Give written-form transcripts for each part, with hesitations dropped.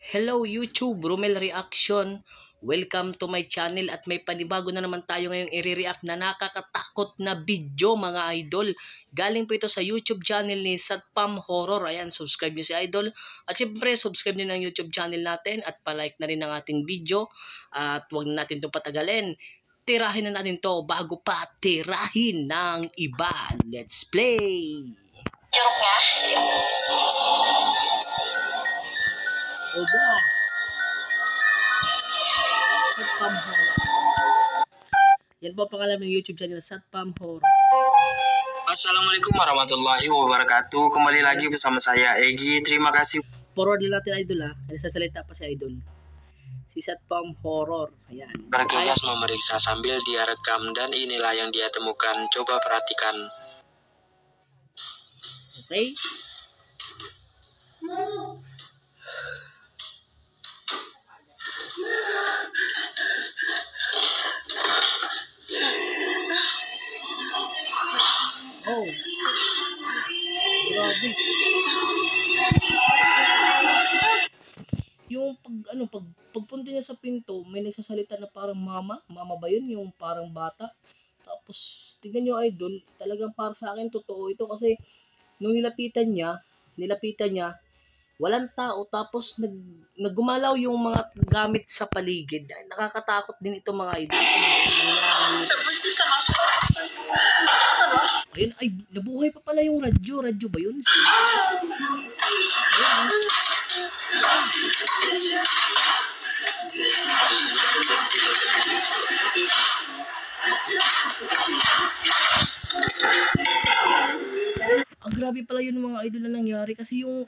Hello YouTube, Romel Reaction. Welcome to my channel at may panibago na naman tayo ngayong i-react na nakakatakot na video mga idol. Galing po ito sa YouTube channel ni Satpam Horror. Ayan, subscribe nyo si idol. At syempre, subscribe nyo ng YouTube channel natin at palike na rin ang ating video. At huwag na natin itong patagalin. Tirahin na natin to bago pa tirahin ng iba. Let's play! Oba! Satpam Horror. Yan po ang pangalan ng YouTube channel, Satpam Horror. Assalamualaikum warahmatullahi wabarakatuh. Kembali lagi bersama saya Egi. Terima kasih. Forward din natin idol ha. Kasi sasalita pa si idol. Si Satpam Horror. Ayan. Bergegas memeriksa sambil dia rekam dan inilah yang dia temukan. Coba perhatikan. Okay. Oh. Grabe. Yung pagpunta niya sa pinto, may nagsasalita na parang mama ba yun? Yung parang bata. Tapos, tignan nyo idol, talagang para sa akin totoo ito kasi nung nilapitan niya, walang tao, tapos naggumalaw yung mga gamit sa paligid. Ay, nakakatakot din ito mga idol. Ayun, ay, nabuhay pa pala yung radyo. Radyo ba yun? Ayun, grabe pala yun mga idol na nangyari kasi yung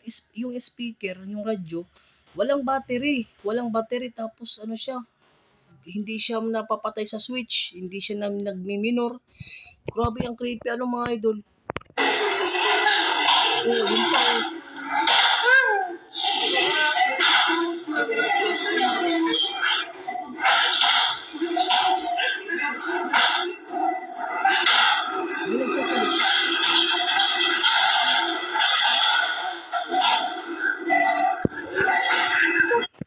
speaker, yung radyo, walang battery, tapos ano siya, hindi siya napapatay sa switch, hindi siya nagmi-minor. Grabe ang creepy mga idol. Oh, yun pa.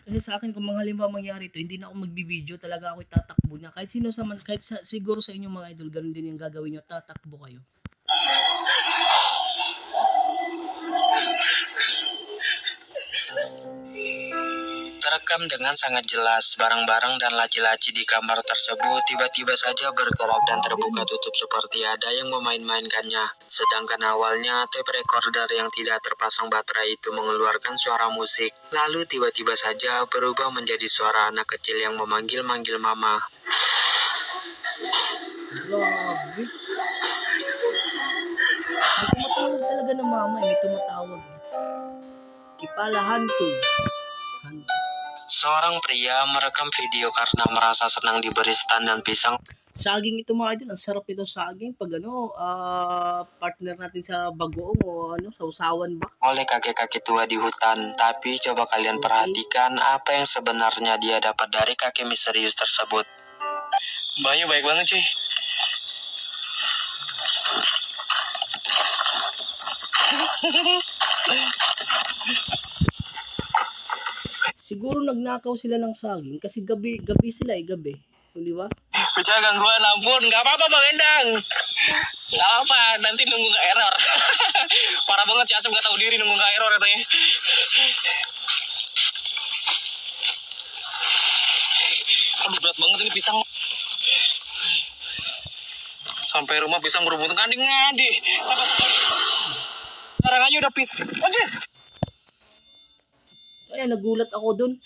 Kasi sa akin kung mga halimbawa mangyari ito, hindi na ako magbibideo, talaga ako tatakbo na. Kahit sino sa siguro sa inyo mga idol, ganun din yung gagawin nyo, tatakbo kayo. Terekam dengan sangat jelas, barang-barang dan laci-laci di kamar tersebut tiba-tiba saja bergerak dan terbuka tutup seperti ada yang memain-mainkannya. Sedangkan awalnya tape recorder yang tidak terpasang baterai itu mengeluarkan suara musik. Lalu tiba-tiba saja berubah menjadi suara anak kecil yang memanggil-manggil mama. Grabe. May tumatawag talaga na mama, may tumatawag. Kipala hantu. Seorang pria merekam video karena merasa senang diberi stan dan pisang. Saging ito mga idol, ang sarap ito saging pag partner natin sa bagoong o sa usawan ba? Oleh kakek-kakek tua di hutan. Tapi coba kalian perhatikan apa yang sebenarnya dia dapat dari kakek misterius tersebut. Mbaknya baik banget cuy. Siguro nagnakaw sila ng saging kasi gabi sila gabi. Di ba? Percaya gangguan, ampun. Gak apa-apa Bang Endang. Gak apa, nanti nunggu gak error. Parah banget si Asep gak tahu diri nunggu gak error katanya. Aduh berat banget ini pisang. Sampai rumah pisang berebutan ngadi-ngadi. Sekarang aja udah pisang. Anjir. Kaya nagulat ako dun.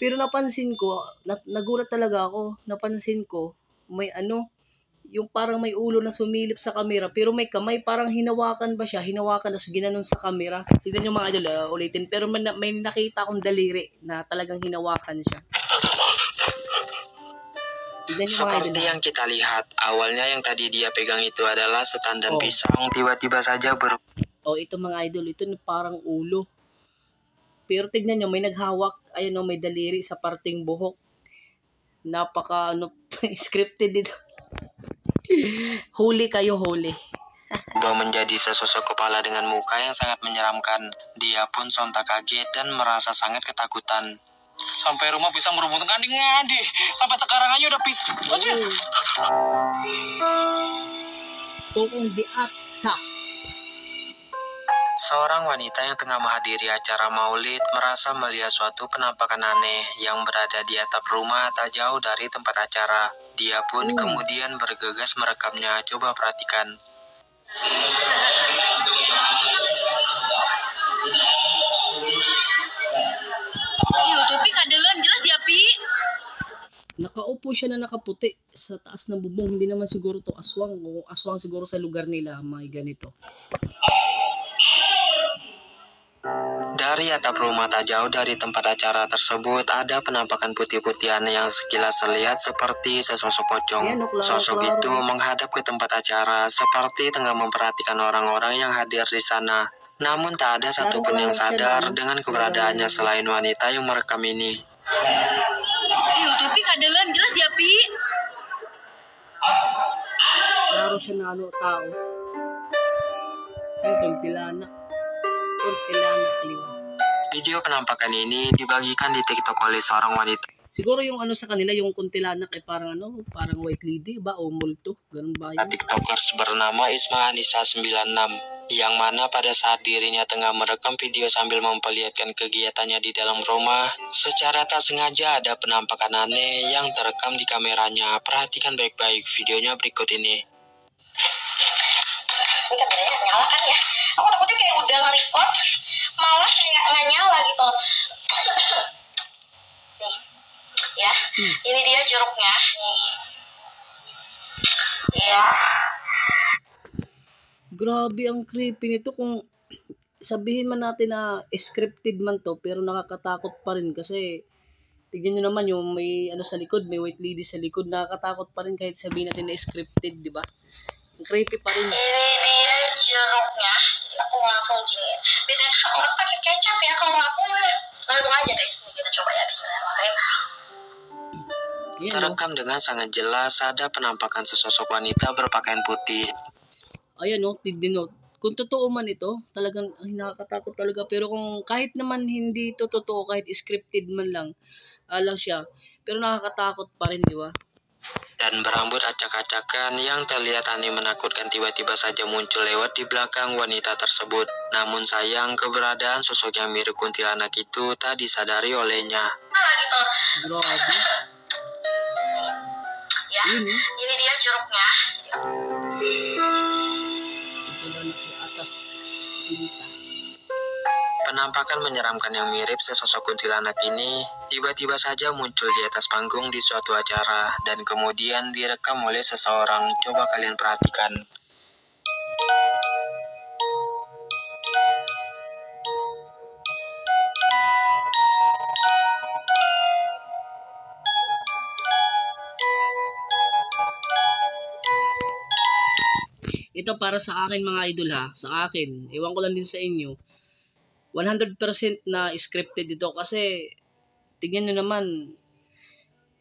Pero napansin ko, nagulat talaga ako. Napansin ko, may yung parang may ulo na sumilip sa kamera, pero may kamay, parang hinawakan ba siya? Hinawakan, tapos ginanon sa kamera. Tignan nyo mga idol, ulitin. Pero may nakita akong daliri na talagang hinawakan siya. Seperti yang kita lihat, awalnya yang tadi dia pegang itu adalah setan dan pisang, tiba-tiba saja ito mga idol, ito parang ulo. Pero tignan nyo, may naghawak, ayun may daliri sa parting buhok. Napaka scripted dito. Huli kayo, huli. berubah menjadi sesosok kepala dengan muka yang sangat menyeramkan. Dia pun sontak kaget dan merasa sangat ketakutan. Sampai rumah bisa merebut ngadi-ngadi. Sampai sekarang aja udah pisah. Pokong di atap. Seorang wanita yang tengah menghadiri acara maulid merasa melihat suatu penampakan aneh yang berada di atap rumah tak jauh dari tempat acara. Dia pun kemudian bergegas merekamnya. Coba perhatikan. YouTube kadelan jelas dia pi. Nakaupo siya na nakaputi sa taas ng bubong. Hindi naman siguro to aswang. Kung aswang siguro sa lugar nila, may ganito. Dari atap rumah tak jauh dari tempat acara tersebut ada penampakan putih-putih aneh yang sekilas terlihat seperti sesosok pocong. Sosok itu menghadap ke tempat acara seperti tengah memperhatikan orang-orang yang hadir di sana. Namun tak ada satupun yang sadar dengan keberadaannya selain wanita yang merekam ini. YouTube kadelan jelas dia pi. Klaro siya na tao. Ay, kuntilanak. Kuntilanak liwa. Video penampakan ini dibagikan di TikTok oleh seorang wanita. Siguro yung sa kanila, yung kuntilanak ay parang parang white lady ba o multo, ganun ba yun? TikTokers bernama Isma Anissa 96 yang mana pada saat dirinya tengah merekam video sambil memperlihatkan kegiatannya di dalam rumah, secara tak sengaja ada penampakan aneh yang terekam di kameranya. Perhatikan baik-baik videonya berikut ini. Ini kameranya nyala kan ya? Aku takutnya kayak udah nge-record, malah kayak nggak nyala gitu. Nih, ya, ini dia jeruknya. Nih, ya. Grabe ang creepy nito. Kung sabihin man natin na scripted man to, pero nakakatakot pa rin kasi tignan nyo naman yung may sa likod, may white lady sa likod, nakakatakot pa rin kahit sabihin natin na scripted, di ba? Creepy pa rin. Ini dia jeruknya. Jadi aku langsung gini. Biasanya orang pakai kecap ya, kalau aku langsung aja guys. Ini kita coba ya, bismillahirrahmanirrahim. Terekam dengan sangat jelas ada penampakan sesosok wanita berpakaian putih. Ayan tignan kung totoo man ito, talagang nakakatakot talaga. Pero kung kahit naman hindi ito totoo, kahit scripted man lang, lang siya, pero nakakatakot pa rin, di ba? Dan berambut acak-acakan yang terlihat aneh menakutkan tiba-tiba saja muncul lewat di belakang wanita tersebut. Namun sayang, keberadaan sosok yang mirip kuntilanak itu tak disadari olehnya. Grabe. Ya, ini dia jeruknya. Kuntilanak di atas pintas. Penampakan menyeramkan yang mirip sesosok kuntilanak ini tiba-tiba saja muncul di atas panggung di suatu acara dan kemudian direkam oleh seseorang. Coba kalian perhatikan. Ito para sa akin mga idol ha, sa akin. Ewan ko lang din sa inyo. 100% na scripted ito kasi tingnan nyo naman,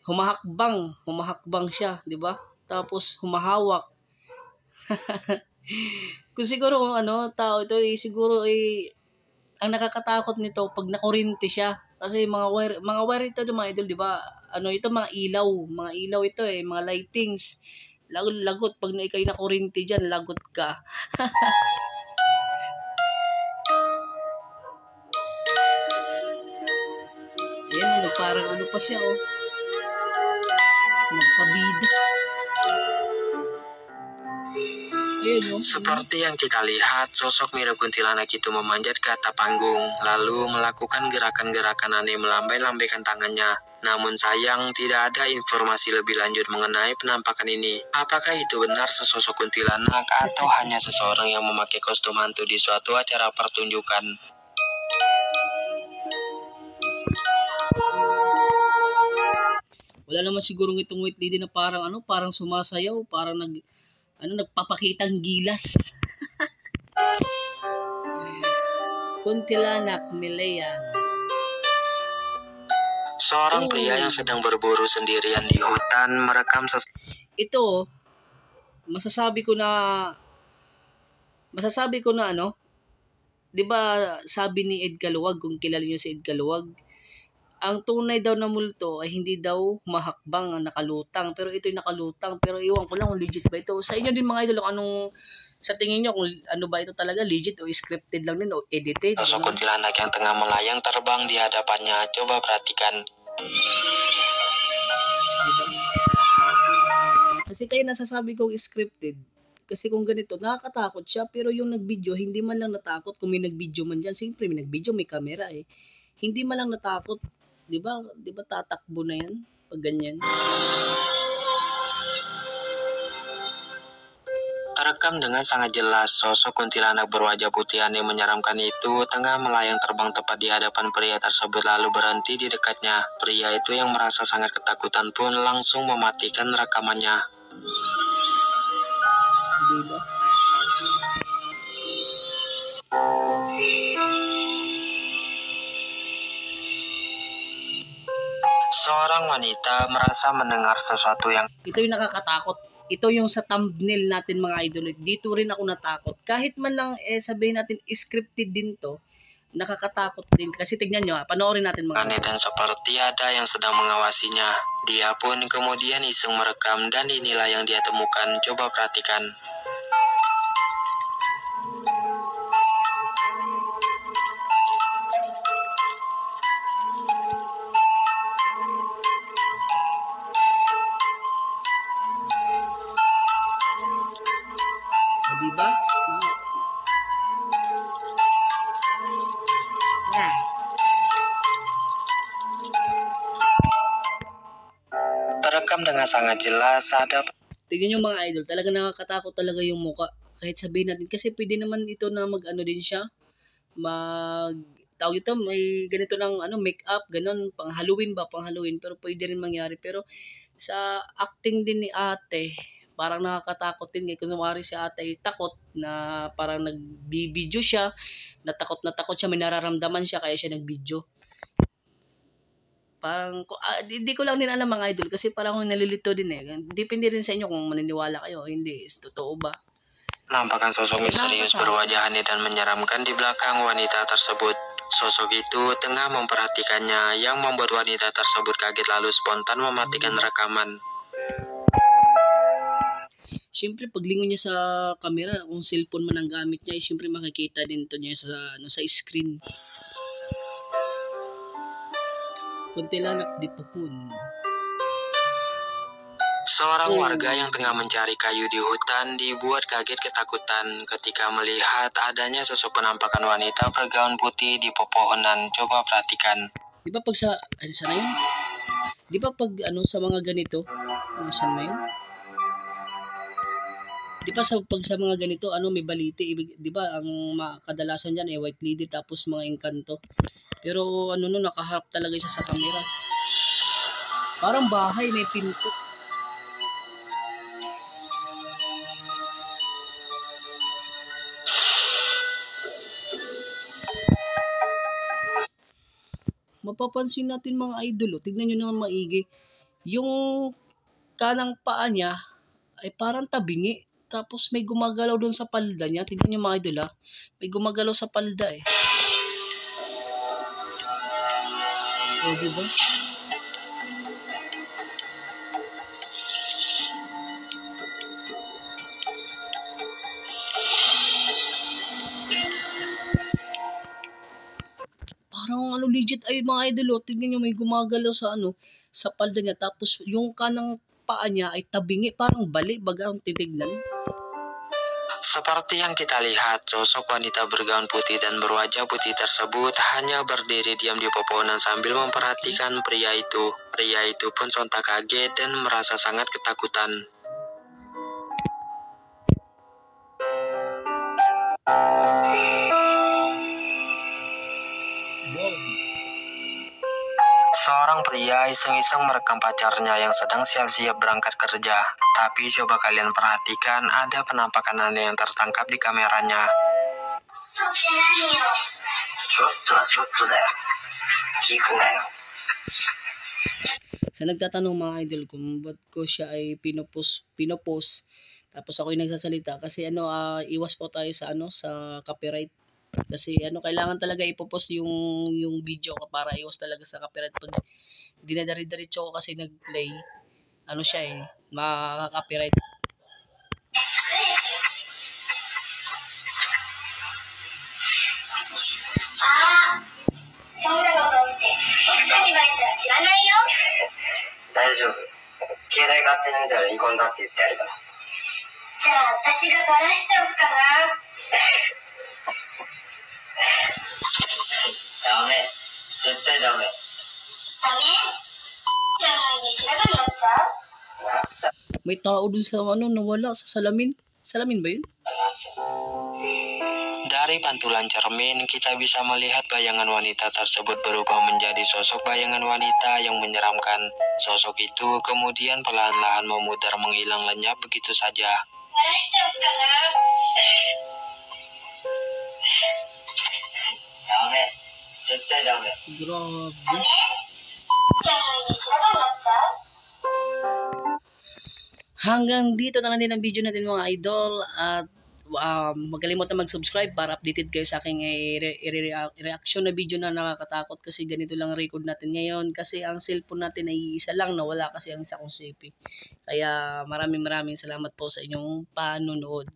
humahakbang siya, di ba? Tapos humahawak. Kung siguro kung tao ito siguro ang nakakatakot nito pag nakurinti siya. Kasi mga wire ito mga idol, di ba? Ito mga ilaw ito mga lightings. Lagot pag ikay nakurinti diyan, lagot ka. Yan, parang pa siya nagpabida. Ayan, Seperti yang kita lihat, sosok mirip kuntilanak itu memanjat ke atap panggung, lalu melakukan gerakan-gerakan aneh melambai-lambaikan tangannya. Namun sayang, tidak ada informasi lebih lanjut mengenai penampakan ini. Apakah itu benar sesosok kuntilanak atau hanya seseorang yang memakai kostum hantu di suatu acara pertunjukan? Wala naman sigurong itong white lady na parang sumasayaw, parang nagpapakitang gilas. Kuntilanak Milea. Seorang pria yang sedang berburu sendirian di hutan merekam Ito, masasabi ko na masasabi ko na ano, 'di ba sabi ni Ed Caluwag, kung kilala niyo si Ed Caluwag, ang tunay daw na multo ay hindi daw mahakbang ang nakalutang, pero ito'y nakalutang, pero iwan ko lang kung legit ba ito. Sa inyo din mga idol, kung anong sa tingin niyo kung ano ba ito talaga, legit o scripted lang din o edited. Sosok kuntilanak yang tengah melayang terbang di hadapannya. Coba perhatikan. Diba? Kasi kaya nasasabi kong scripted. Kasi kung ganito, nakakatakot siya, pero yung nag-video, hindi man lang natakot. Kung may nag-video man dyan, siyempre may nag-video, may camera eh. Hindi man lang natakot. Diba? Diba tatakbo na yan? Pag ganyan. Terekam dengan sangat jelas, sosok kuntilanak berwajah putih aneh menyeramkan itu tengah melayang terbang tepat di hadapan pria tersebut lalu berhenti di dekatnya. Pria itu yang merasa sangat ketakutan pun langsung mematikan rekamannya. Diba? Seorang wanita merasa mendengar sesuatu yang Ito yung nakakatakot. Ito yung sa thumbnail natin mga idol. Dito rin ako natakot. Kahit man lang sabihin natin scripted din to, nakakatakot din. Kasi tignan nyo, panoorin natin mga aneh dan seperti ada yang sedang mengawasinya. Dia pun kemudian iseng merekam dan inilah yang dia temukan. Coba perhatikan. diba? Nah. Terekam dengan sangat jelas ada. Tingnan yung mga idol, talaga nakakatakot talaga yung muka. Kahit sabihin natin, kasi pwede naman ito na mag-ano din siya, tawag ito, may ganito ng make-up, ganun, pang Halloween, pero pwede rin mangyari. Pero sa acting din ni ate, parang nakakatakot din. Kaya kunwari si ate ay takot na parang nagbibideo siya, na takot siya, may nararamdaman siya, kaya siya nagbideo. Parang, hindi ko lang din alam mga idol, kasi parang nalilito din eh. Depende rin sa inyo kung maniniwala kayo o hindi. Totoo ba? Nampakkan sosok misterius berwajah aneh dan menyeramkan di belakang wanita tersebut. Sosok itu tengah memperhatikannya yang membuat wanita tersebut kaget lalu spontan mematikan rekaman. Siyempre, paglingon niya sa camera, kung cellphone man ang gamit niya, siyempre makikita din to niya sa screen. Kuntilanak di pohon. Seorang warga yang tengah mencari kayu di hutan dibuat kaget ketakutan ketika melihat adanya sosok penampakan wanita bergaun putih di pepohonan. Coba perhatikan. Di ba pag sana yun? Di ba pag sa mga ganito, saan mo yun? Di ba pag sa mga ganito, may balite, di ba ang kadalasan dyan white lady tapos mga engkanto. Pero nakaharap talaga siya sa camera. Parang bahay, may pinto. Mapapansin natin mga idol, tignan nyo naman maigi. Yung kanang paa niya ay parang tabingi. Tapos may gumagalaw doon sa palda niya. Tignan nyo mga idol may gumagalaw sa palda eh. O diba? Parang legit ay mga idol, tignan nyo may gumagalaw sa palda niya, tapos yung kanang paa niya ay tabingi, parang bali baga ang titignan. Seperti yang kita lihat, sosok wanita bergaun putih dan berwajah putih tersebut hanya berdiri diam di pepohonan sambil memperhatikan pria itu. Pria itu pun sontak kaget dan merasa sangat ketakutan. Seorang pria iseng-iseng merekam pacarnya yang sedang siap-siap berangkat kerja. Tapi coba kalian perhatikan, ada penampakan aneh yang tertangkap di kameranya. Sa nagtatanong mga idol kung ba't ko siya ay pinopost, Tapos ako yung nagsasalita kasi iwas po tayo sa sa copyright. Kasi kailangan talaga ipopost yung video ko para iwas talaga sa copyright. Pag dinadari-diretso ko kasi nag-play, siya makaka-copyright. May tao dun sa nawala sa salamin. Salamin ba yun? Dari pantulan cermin, kita bisa melihat bayangan wanita tersebut berubah menjadi sosok bayangan wanita yang menyeramkan. Sosok itu kemudian perlahan-lahan memudar menghilang lenyap begitu saja. Grabe. Hanggang dito na lang din ang video natin mga idol, at huwag kalimutan mag-subscribe para updated kayo sa aking reaction na video na nakakatakot, kasi ganito lang record natin ngayon kasi ang cellphone natin ay isa lang, nawala kasi ang isa kong CP. Kaya maraming salamat po sa inyong panonood.